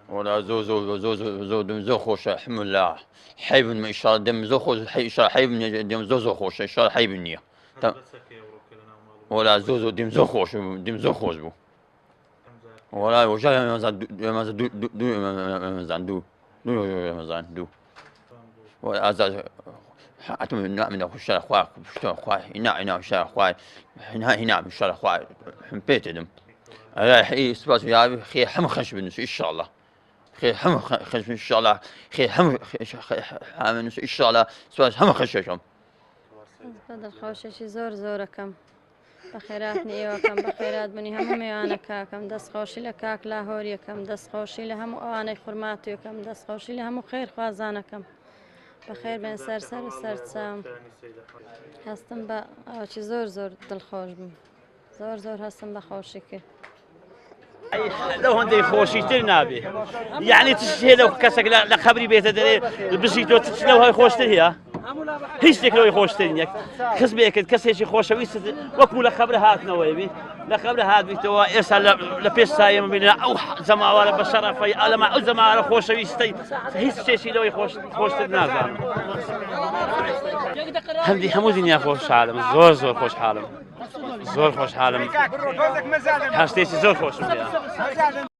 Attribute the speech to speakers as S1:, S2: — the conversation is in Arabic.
S1: ولا زو خوش الحمد لله حيب ان شاء الله دم زو خوش ان شاء الله حيب دم زو خوش ان شاء الله حيب النية ولا دم زو خوش بو ولا وجا مازال دو ولا ازاز حتى نعم خوش اخوي هنا شارع اخوي هنا ان شاء الله اخوي حمبيت دم هي سباس يا خي حم خش بالنسبه ان شاء الله خير هم خش ان شاء الله خير هم ان شاء الله سواس هم خششهم
S2: بدل خوششی زور کم بخیرات نیو کم بخیرات بنی هم میانه کم دست خوشی لکاک لاهوری کم دست خوشی لهم آن خرماتی کم دست خوشی لهم خیر خوازانه کم بخیر بین سر سام هستم با چی زور دل خوش بم زور هستم بخوشی که
S3: لو هندي خوشيتر نابي يعني تشتهي لو كسك لخبري بيت دري البسيط لو تشلو هاي خوشتر هي هيش لو خوشتر ياك كسبي اكيد كسي خوشويس وكمل خبر هات نويبي لا خبر هات بتوا يسال لبيس سايم بين او زما ولا بشرف الا ما زما خوشويس هيش شيء لو خوشتر نازل هندي حمودين يا خوش عالم زور خوش عالم زور خوش حالم هستيش زور خوش